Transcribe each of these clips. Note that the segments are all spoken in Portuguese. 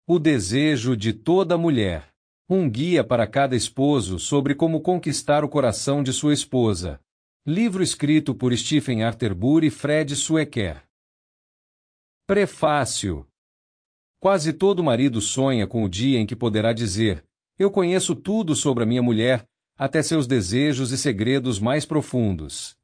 O desejo de toda mulher. Um guia para cada esposo sobre como conquistar o coração de sua esposa. Livro escrito por Stephen Arterburn e Fred Swecker. Prefácio. Quase todo marido sonha com o dia em que poderá dizer: eu conheço tudo sobre a minha mulher, até seus desejos e segredos mais profundos.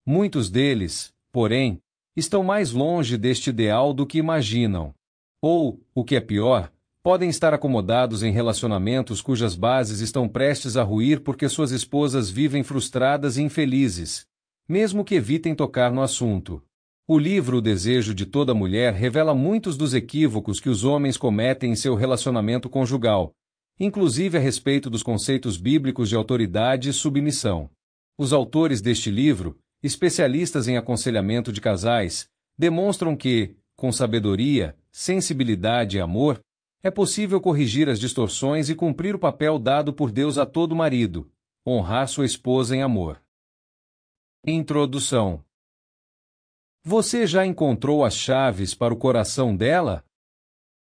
Muitos deles, porém, estão mais longe deste ideal do que imaginam. Ou, o que é pior, podem estar acomodados em relacionamentos cujas bases estão prestes a ruir porque suas esposas vivem frustradas e infelizes, mesmo que evitem tocar no assunto. O livro O Desejo de Toda Mulher revela muitos dos equívocos que os homens cometem em seu relacionamento conjugal, inclusive a respeito dos conceitos bíblicos de autoridade e submissão. Os autores deste livro, especialistas em aconselhamento de casais, demonstram que, com sabedoria, sensibilidade e amor, é possível corrigir as distorções e cumprir o papel dado por Deus a todo marido: honrar sua esposa em amor. Introdução. Você já encontrou as chaves para o coração dela?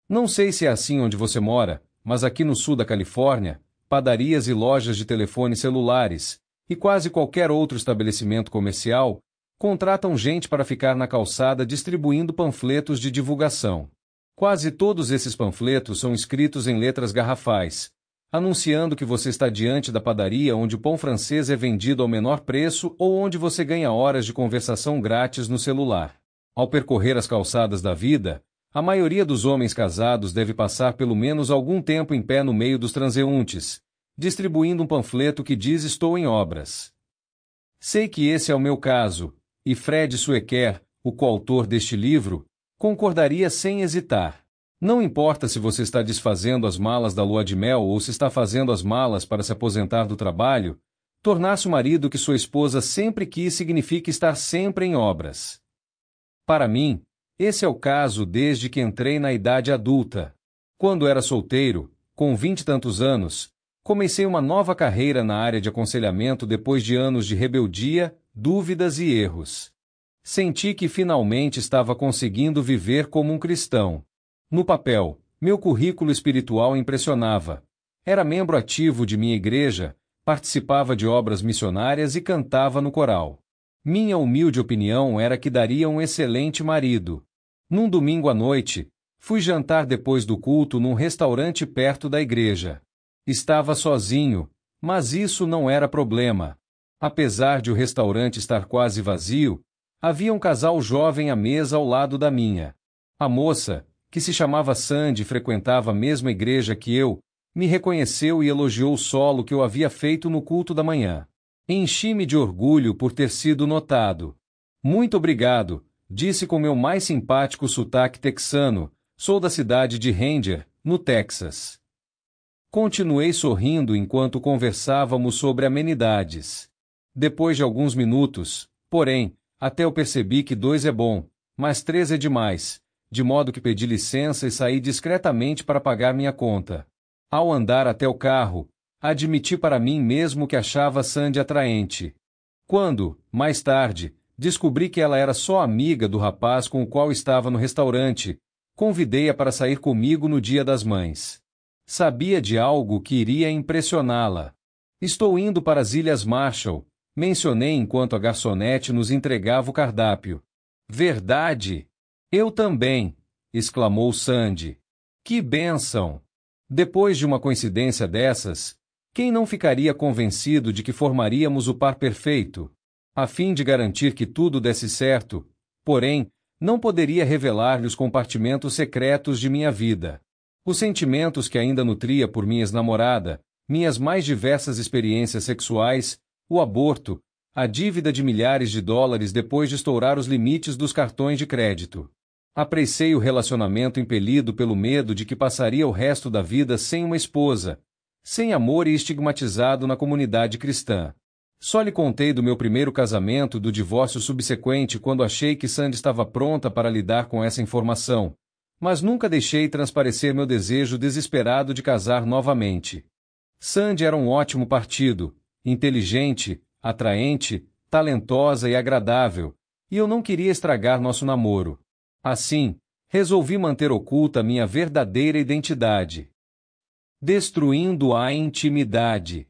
Não sei se é assim onde você mora, mas aqui no sul da Califórnia, padarias e lojas de telefones celulares, e quase qualquer outro estabelecimento comercial, contratam gente para ficar na calçada distribuindo panfletos de divulgação. Quase todos esses panfletos são escritos em letras garrafais, anunciando que você está diante da padaria onde o pão francês é vendido ao menor preço ou onde você ganha horas de conversação grátis no celular. Ao percorrer as calçadas da vida, a maioria dos homens casados deve passar pelo menos algum tempo em pé no meio dos transeuntes, distribuindo um panfleto que diz: estou em obras. Sei que esse é o meu caso, e Fred Swecker, o coautor deste livro, concordaria sem hesitar. Não importa se você está desfazendo as malas da lua de mel ou se está fazendo as malas para se aposentar do trabalho, tornar-se o marido que sua esposa sempre quis significa estar sempre em obras. Para mim, esse é o caso desde que entrei na idade adulta. Quando era solteiro, com 20 e tantos anos, comecei uma nova carreira na área de aconselhamento depois de anos de rebeldia, dúvidas e erros. Senti que finalmente estava conseguindo viver como um cristão. No papel, meu currículo espiritual impressionava. Era membro ativo de minha igreja, participava de obras missionárias e cantava no coral. Minha humilde opinião era que daria um excelente marido. Num domingo à noite, fui jantar depois do culto num restaurante perto da igreja. Estava sozinho, mas isso não era problema. Apesar de o restaurante estar quase vazio, havia um casal jovem à mesa ao lado da minha. A moça, que se chamava Sandy e frequentava a mesma igreja que eu, me reconheceu e elogiou o solo que eu havia feito no culto da manhã. Enchi-me de orgulho por ter sido notado. Muito obrigado, disse com meu mais simpático sotaque texano. Sou da cidade de Ranger, no Texas. Continuei sorrindo enquanto conversávamos sobre amenidades. Depois de alguns minutos, porém, até eu percebi que 2 é bom, mas 3 é demais, de modo que pedi licença e saí discretamente para pagar minha conta. Ao andar até o carro, admiti para mim mesmo que achava Sandy atraente. Quando, mais tarde, descobri que ela era só amiga do rapaz com o qual estava no restaurante, convidei-a para sair comigo no Dia das Mães. Sabia de algo que iria impressioná-la. Estou indo para as Ilhas Marshall, mencionei enquanto a garçonete nos entregava o cardápio. Verdade? Eu também, exclamou Sandy. Que bênção! Depois de uma coincidência dessas, quem não ficaria convencido de que formaríamos o par perfeito? A fim de garantir que tudo desse certo, porém, não poderia revelar-lhe os compartimentos secretos de minha vida. Os sentimentos que ainda nutria por minha ex-namorada, minhas mais diversas experiências sexuais, o aborto, a dívida de milhares de dólares depois de estourar os limites dos cartões de crédito. Apreciei o relacionamento impelido pelo medo de que passaria o resto da vida sem uma esposa, sem amor e estigmatizado na comunidade cristã. Só lhe contei do meu primeiro casamento e do divórcio subsequente quando achei que Sandy estava pronta para lidar com essa informação, mas nunca deixei transparecer meu desejo desesperado de casar novamente. Sandy era um ótimo partido, inteligente, atraente, talentosa e agradável, e eu não queria estragar nosso namoro. Assim, Resolvi manter oculta minha verdadeira identidade. Destruindo a intimidade.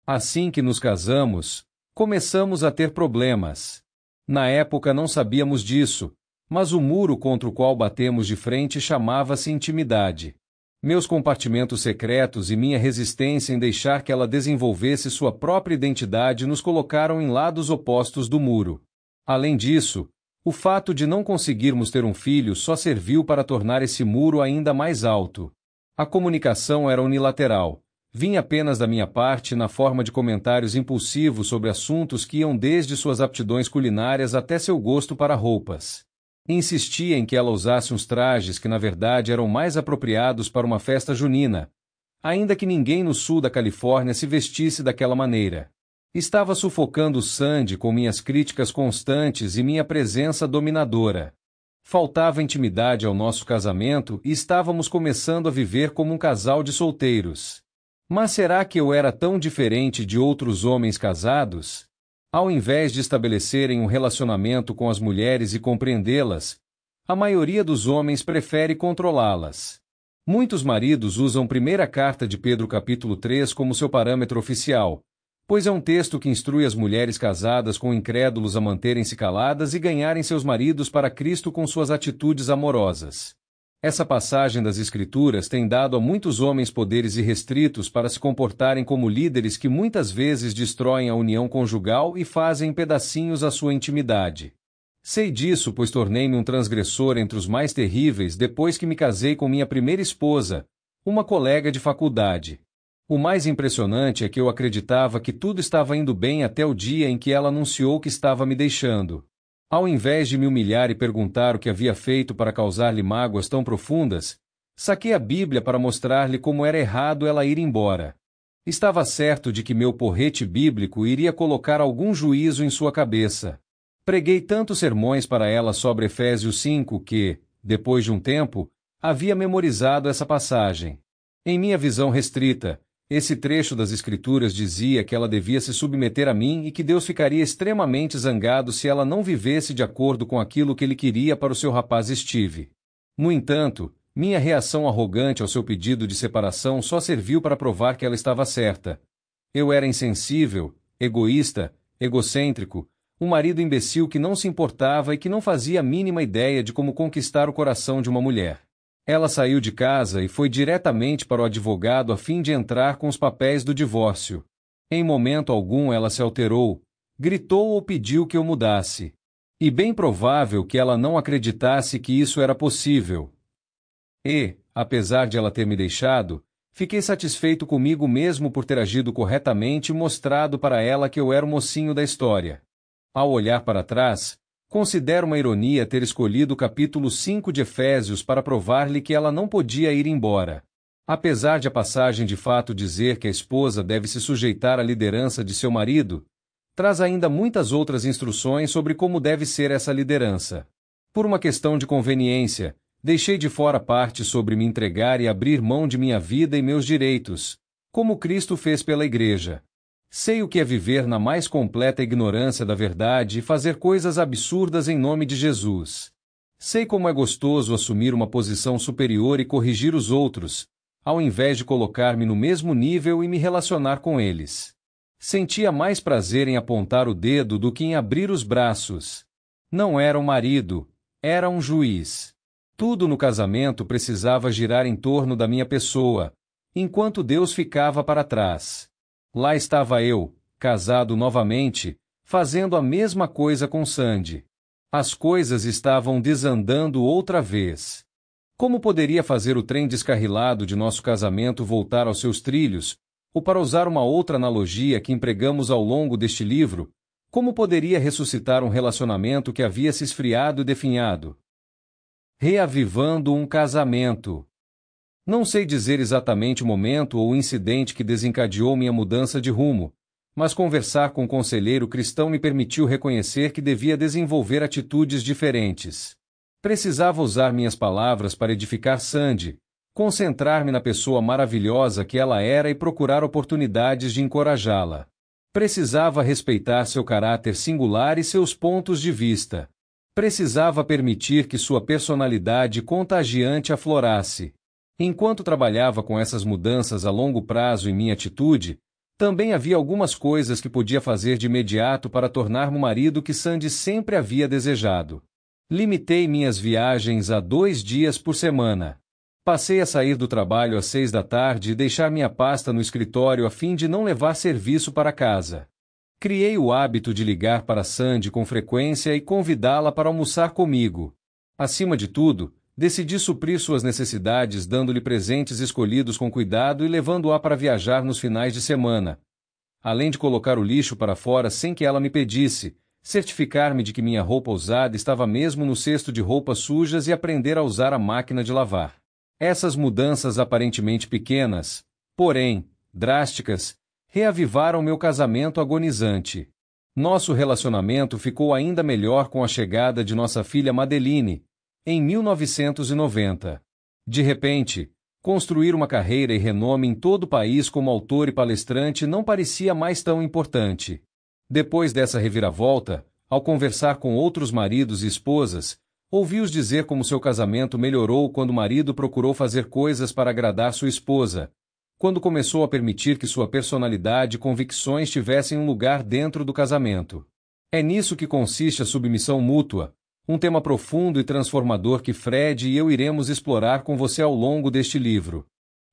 Assim que nos casamos, começamos a ter problemas. Na época não sabíamos disso, mas o muro contra o qual batemos de frente chamava-se intimidade. Meus compartimentos secretos e minha resistência em deixar que ela desenvolvesse sua própria identidade nos colocaram em lados opostos do muro. Além disso, o fato de não conseguirmos ter um filho só serviu para tornar esse muro ainda mais alto. A comunicação era unilateral. Vinha apenas da minha parte na forma de comentários impulsivos sobre assuntos que iam desde suas aptidões culinárias até seu gosto para roupas. Insistia em que ela usasse uns trajes que na verdade eram mais apropriados para uma festa junina, ainda que ninguém no sul da Califórnia se vestisse daquela maneira. Estava sufocando Sandy com minhas críticas constantes e minha presença dominadora. Faltava intimidade ao nosso casamento e estávamos começando a viver como um casal de solteiros. Mas será que eu era tão diferente de outros homens casados? Ao invés de estabelecerem um relacionamento com as mulheres e compreendê-las, a maioria dos homens prefere controlá-las. Muitos maridos usam 1ª carta de Pedro capítulo 3 como seu parâmetro oficial, pois é um texto que instrui as mulheres casadas com incrédulos a manterem-se caladas e ganharem seus maridos para Cristo com suas atitudes amorosas. Essa passagem das Escrituras tem dado a muitos homens poderes irrestritos para se comportarem como líderes que muitas vezes destroem a união conjugal e fazem em pedacinhos a sua intimidade. Sei disso, pois tornei-me um transgressor entre os mais terríveis depois que me casei com minha primeira esposa, uma colega de faculdade. O mais impressionante é que eu acreditava que tudo estava indo bem até o dia em que ela anunciou que estava me deixando. Ao invés de me humilhar e perguntar o que havia feito para causar-lhe mágoas tão profundas, saquei a Bíblia para mostrar-lhe como era errado ela ir embora. Estava certo de que meu porrete bíblico iria colocar algum juízo em sua cabeça. Preguei tantos sermões para ela sobre Efésios 5 que, depois de um tempo, havia memorizado essa passagem. Em minha visão restrita, esse trecho das Escrituras dizia que ela devia se submeter a mim e que Deus ficaria extremamente zangado se ela não vivesse de acordo com aquilo que ele queria para o seu rapaz Steve. No entanto, minha reação arrogante ao seu pedido de separação só serviu para provar que ela estava certa. Eu era insensível, egoísta, egocêntrico, um marido imbecil que não se importava e que não fazia a mínima ideia de como conquistar o coração de uma mulher. Ela saiu de casa e foi diretamente para o advogado a fim de entrar com os papéis do divórcio. Em momento algum ela se alterou, gritou ou pediu que eu mudasse. E bem provável que ela não acreditasse que isso era possível. E, apesar de ela ter me deixado, fiquei satisfeito comigo mesmo por ter agido corretamente e mostrado para ela que eu era o mocinho da história. Ao olhar para trás, considero uma ironia ter escolhido o capítulo 5 de Efésios para provar-lhe que ela não podia ir embora. Apesar de a passagem de fato dizer que a esposa deve se sujeitar à liderança de seu marido, traz ainda muitas outras instruções sobre como deve ser essa liderança. Por uma questão de conveniência, deixei de fora a parte sobre me entregar e abrir mão de minha vida e meus direitos, como Cristo fez pela Igreja. Sei o que é viver na mais completa ignorância da verdade e fazer coisas absurdas em nome de Jesus. Sei como é gostoso assumir uma posição superior e corrigir os outros, ao invés de colocar-me no mesmo nível e me relacionar com eles. Sentia mais prazer em apontar o dedo do que em abrir os braços. Não era um marido, era um juiz. Tudo no casamento precisava girar em torno da minha pessoa, enquanto Deus ficava para trás. Lá estava eu, casado novamente, fazendo a mesma coisa com Sandy. As coisas estavam desandando outra vez. Como poderia fazer o trem descarrilado de nosso casamento voltar aos seus trilhos, ou para usar uma outra analogia que empregamos ao longo deste livro, como poderia ressuscitar um relacionamento que havia se esfriado e definhado? Reavivando um casamento. Não sei dizer exatamente o momento ou o incidente que desencadeou minha mudança de rumo, mas conversar com um conselheiro cristão me permitiu reconhecer que devia desenvolver atitudes diferentes. Precisava usar minhas palavras para edificar Sandy, concentrar-me na pessoa maravilhosa que ela era e procurar oportunidades de encorajá-la. Precisava respeitar seu caráter singular e seus pontos de vista. Precisava permitir que sua personalidade contagiante aflorasse. Enquanto trabalhava com essas mudanças a longo prazo em minha atitude, também havia algumas coisas que podia fazer de imediato para tornar-me o marido que Sandy sempre havia desejado. Limitei minhas viagens a 2 dias por semana. Passei a sair do trabalho às 6 da tarde e deixar minha pasta no escritório a fim de não levar serviço para casa. Criei o hábito de ligar para Sandy com frequência e convidá-la para almoçar comigo. Acima de tudo, decidi suprir suas necessidades dando-lhe presentes escolhidos com cuidado e levando-a para viajar nos finais de semana. Além de colocar o lixo para fora sem que ela me pedisse, certificar-me de que minha roupa usada estava mesmo no cesto de roupas sujas e aprender a usar a máquina de lavar. Essas mudanças aparentemente pequenas, porém, drásticas, reavivaram meu casamento agonizante. Nosso relacionamento ficou ainda melhor com a chegada de nossa filha Madeline, em 1990. De repente, construir uma carreira e renome em todo o país como autor e palestrante não parecia mais tão importante. Depois dessa reviravolta, ao conversar com outros maridos e esposas, ouvi-os dizer como seu casamento melhorou quando o marido procurou fazer coisas para agradar sua esposa, quando começou a permitir que sua personalidade e convicções tivessem um lugar dentro do casamento. É nisso que consiste a submissão mútua, um tema profundo e transformador que Fred e eu iremos explorar com você ao longo deste livro.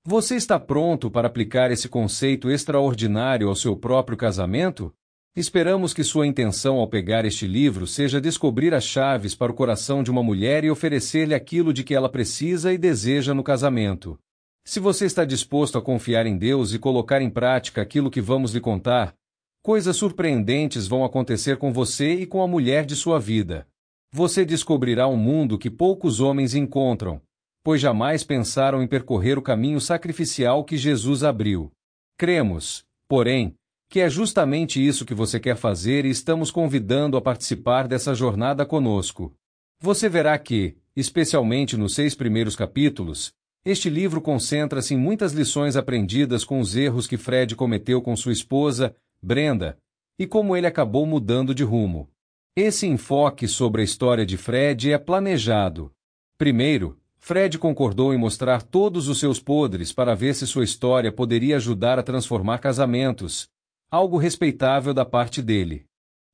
Você está pronto para aplicar esse conceito extraordinário ao seu próprio casamento? Esperamos que sua intenção ao pegar este livro seja descobrir as chaves para o coração de uma mulher e oferecer-lhe aquilo de que ela precisa e deseja no casamento. Se você está disposto a confiar em Deus e colocar em prática aquilo que vamos lhe contar, coisas surpreendentes vão acontecer com você e com a mulher de sua vida. Você descobrirá um mundo que poucos homens encontram, pois jamais pensaram em percorrer o caminho sacrificial que Jesus abriu. Cremos, porém, que é justamente isso que você quer fazer e estamos convidando a participar dessa jornada conosco. Você verá que, especialmente nos 6 primeiros capítulos, este livro concentra-se em muitas lições aprendidas com os erros que Fred cometeu com sua esposa, Brenda, e como ele acabou mudando de rumo. Esse enfoque sobre a história de Fred é planejado. Primeiro, Fred concordou em mostrar todos os seus podres para ver se sua história poderia ajudar a transformar casamentos, algo respeitável da parte dele.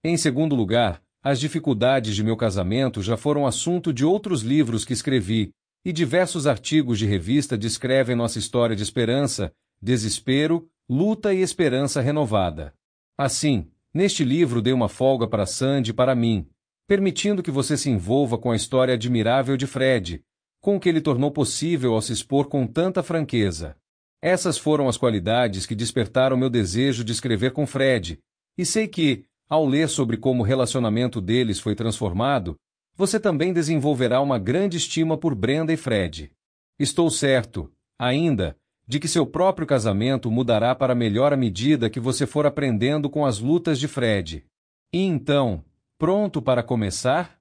Em segundo lugar, as dificuldades de meu casamento já foram assunto de outros livros que escrevi, e diversos artigos de revista descrevem nossa história de esperança, desespero, luta e esperança renovada. Assim, neste livro dei uma folga para Sandy e para mim, permitindo que você se envolva com a história admirável de Fred, com o que ele tornou possível ao se expor com tanta franqueza. Essas foram as qualidades que despertaram meu desejo de escrever com Fred, e sei que, ao ler sobre como o relacionamento deles foi transformado, você também desenvolverá uma grande estima por Brenda e Fred. Estou certo, ainda, de que seu próprio casamento mudará para melhor à medida que você for aprendendo com as lutas de Fred. E então, pronto para começar?